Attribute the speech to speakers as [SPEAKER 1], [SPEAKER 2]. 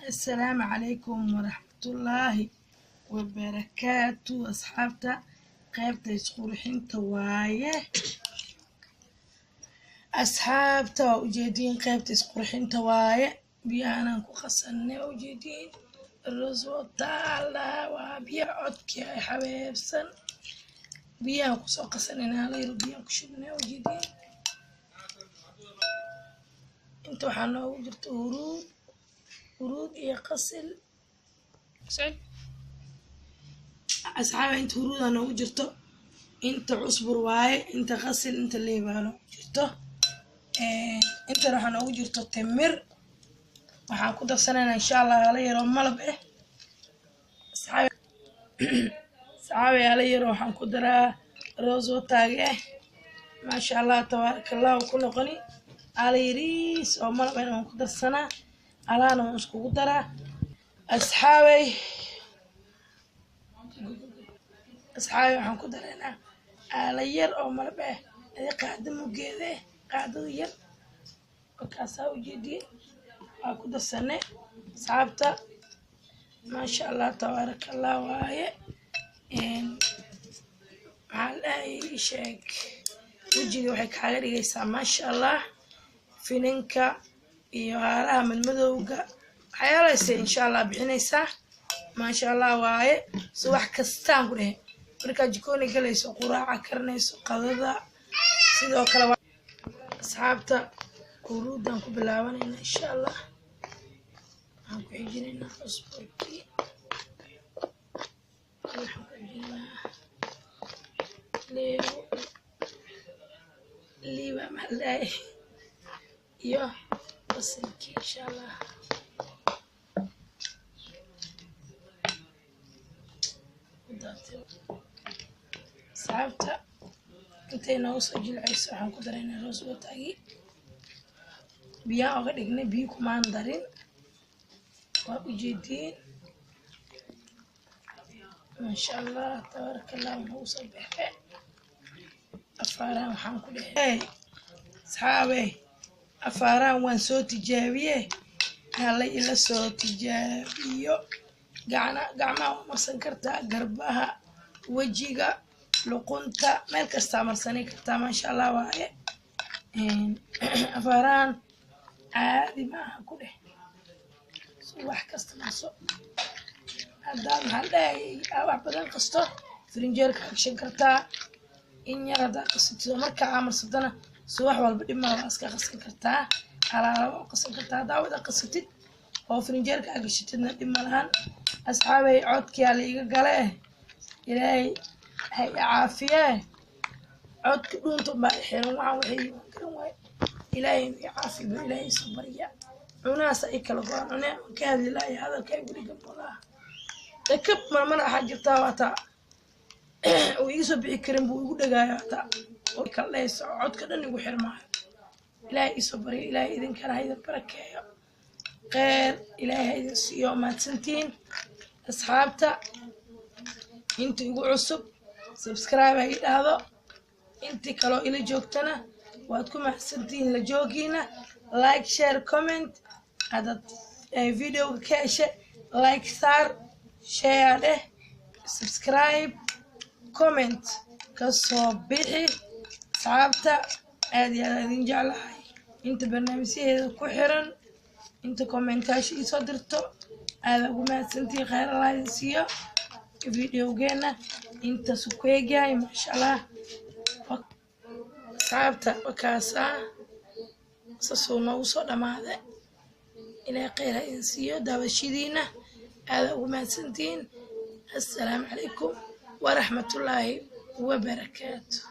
[SPEAKER 1] السلام عليكم ورحمة الله وبركاته أصحابتا قيبتا يسقورحين توايه أصحابتا وجدين قيبتا يسقورحين توايه بيانا نكو خسنة وجدين الرزوة تعالى وبيا عدك يا حبيبسن بيا نكو سوق سننا ليرو بيا نكو شبنا وجدين انتو حانا وجرت ورود يا قصل أصحابي انت ورود أنا وجرته انت عصبر واي انت غسل انت اللي بالو جرته انت راح أنا وجرته تمر وحاكو دفسنا إن شاء الله علي يرو ملب صحابي علي يرو حاكو درا روزو تاجه ما شاء الله تبارك الله وكل غني علي ريس أو ملب أنا حاكو دفسنا على أنا مسكو درا أصحابي waxaan ku dareynaa aala yar oo malbe ay qaado mugeede qaado yar oo kaasa u jeedin waa ku dasane saabta ma sha Allah tabarakallah waaye waxay sheeg wajiga waxay kaaga dhigaysaa ma sha Allah finanka iyo haaraha madmadowga waxyaalahaas insha Allah bixinaysaa ma sha Allah waaye subax kastaan ku dhahay marka jikooni galayso quraaca karnayso qadada sidoo kale asxaabta quruudan ku bilaabanayna insha Allah aan ku xijinayna cusbooki liiba malay iyo basilki insha Allah صعبت انتينا وصل عيسى waxaan ku dareynaa roos wataagi biya uga dhignay biyo kuma darin waa u jeedin ma sha Allah tabarakallah wuu soo baxay afaaraan waxaan ku dhahay saxaabay afaaraan waan soo tijaabiyay hala ila soo tijaabiyo gacmaha marsan kartaa garbaha wajiga luqunta meel kasta marsan kartaa ma sha Allah waaye afaaraan caadi ma ku dheh wax kasta marso hadaan halay wax badan qasto frinjeerka action kartaa in yar hada qasto marka amarsadana subax walba dhima waa iska qasan kartaa alaabo qasan kartaa daawada qasatid oo frinjeerka agashitidna dhima lahan asxaabay codkii la iga galay ilaahay hay caafiye codka dhuunta ma xiran waxaan waxay garan waay ilaahay caafiyo ilaahay sabariya unaas ay kala go'aan ka hadli lahay hadalka ay guriga boolaha dakab marmana waxa jirta wata oo iga soo bixi karin buu igu dhagaaya wata oo kala leeyso codka dhan igu xirmaayo ilaahay sabariya ilaahay idin kala hayda barakeeyo qeer ilaahay idin siiyo maadsantiin asxaabta inta igu cusub subscribe ay dhahdo inta kale ila joogtana waad ku mahadsantiin la joogiina like share comment adad video ka heshe like share subscribe comment ka soo bixi saabta aad iyo aad idin jeclahay inta barnaamijyadeeda ku xiran inta commentaasha isoo dirto aad ugu mahadsantiin khayr Allah idin siiyo videogeena inta sukeegay ma sha Allah saabta wakaasa soo noo soo dhamaade ilaa khayr idin siiyo daawashadiina aad ugu mahadsantiin assalaamu calaykum wa rahmatullaahi wa barakaatuh